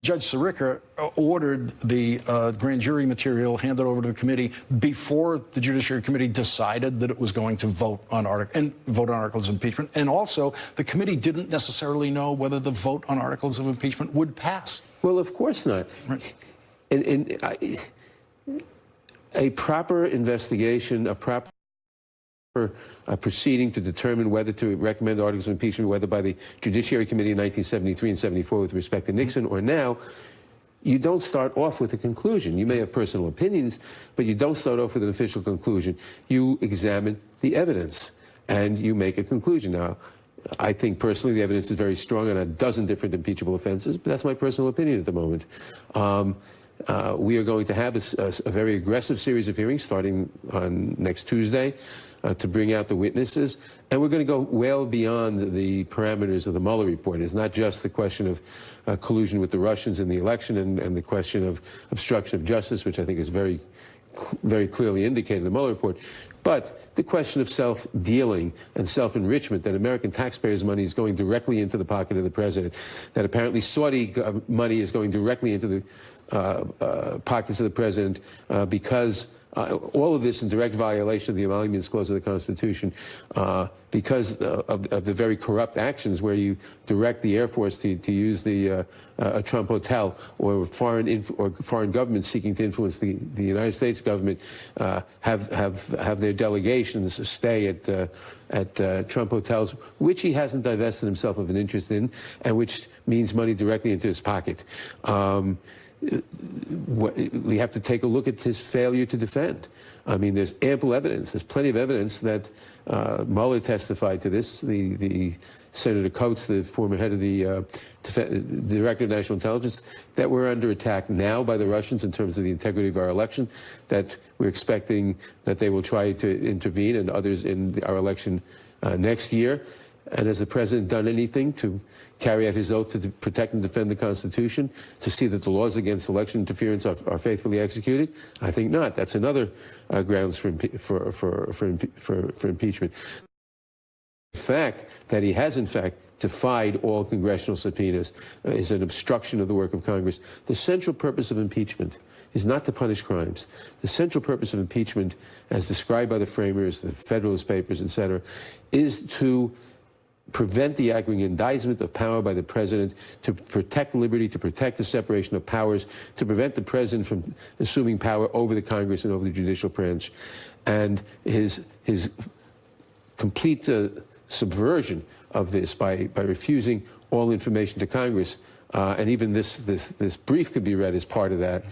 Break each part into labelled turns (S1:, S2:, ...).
S1: Judge Sirica ordered the grand jury material handed over to the committee before the Judiciary Committee decided that it was going to vote on articles of impeachment. And also, the committee didn't necessarily know whether the vote on articles of impeachment would pass.
S2: Well, of course not.
S1: Right.
S2: A proper investigation, a proper proceeding to determine whether to recommend articles of impeachment, whether by the Judiciary Committee in 1973 and 74 with respect to Nixon or now, you don't start off with a conclusion. You may have personal opinions, but you don't start off with an official conclusion. You examine the evidence and you make a conclusion. Now, I think personally the evidence is very strong on a dozen different impeachable offenses, but that's my personal opinion at the moment. We are going to have a very aggressive series of hearings starting on next Tuesday to bring out the witnesses. And we're going to go well beyond the parameters of the Mueller report. It's not just the question of collusion with the Russians in the election and the question of obstruction of justice, which I think is very clearly indicated in the Mueller report, but the question of self-dealing and self-enrichment, that American taxpayers' money is going directly into the pocket of the president, that apparently Saudi money is going directly into the pockets of the president because all of this in direct violation of the Emoluments Clause of the Constitution because of the very corrupt actions where you direct the Air Force to use a Trump hotel, or foreign governments seeking to influence the United States government have their delegations stay at Trump hotels, which he hasn't divested himself of an interest in, and which means money directly into his pocket. We have to take a look at his failure to defend. I mean, there's ample evidence. There's plenty of evidence that Mueller testified to this. The Senator Coates, the former head of the Director of National Intelligence, that we're under attack now by the Russians in terms of the integrity of our election, that we're expecting that they will try to intervene, and others in our election next year. And has the president done anything to carry out his oath to protect and defend the Constitution, to see that the laws against election interference are faithfully executed? I think not. That's another grounds for impeachment. The fact that he has, in fact, defied all congressional subpoenas is an obstruction of the work of Congress. The central purpose of impeachment is not to punish crimes. The central purpose of impeachment, as described by the framers, the Federalist Papers, etc., is to prevent the aggrandizement of power by the president, to protect liberty, to protect the separation of powers, to prevent the president from assuming power over the Congress and over the judicial branch. And his complete subversion of this by refusing all information to Congress, and even this brief could be read as part of that.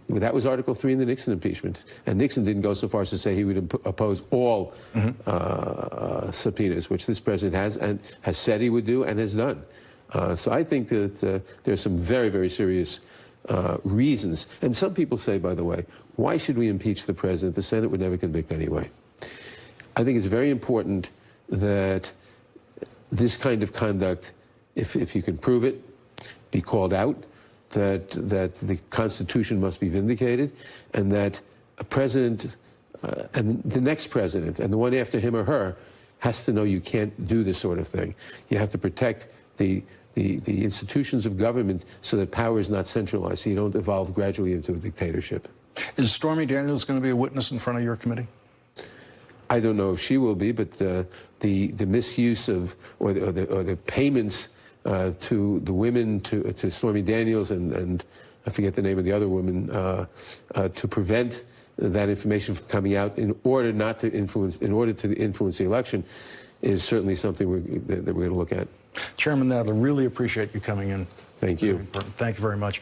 S2: That was Article 3 in the Nixon impeachment. And Nixon didn't go so far as to say he would oppose all subpoenas, which this president has, and has said he would do and has done. So I think that there are some very, very serious reasons. And some people say, by the way, why should we impeach the president? The Senate would never convict anyway. I think it's very important that this kind of conduct, if you can prove it, be called out, that the Constitution must be vindicated, and that a president and the next president and the one after him or her has to know you can't do this sort of thing. You have to protect the institutions of government so that power is not centralized, so you don't evolve gradually into a dictatorship.
S1: Is Stormy Daniels going to be a witness in front of your committee?
S2: I don't know if she will be, but the misuse of or the payments to the women, to Stormy Daniels and I forget the name of the other woman, to prevent that information from coming out in order to influence the election, is certainly something that we're going to look at.
S1: Chairman Nadler, really appreciate you coming in.
S2: Thank you.
S1: Thank you very much.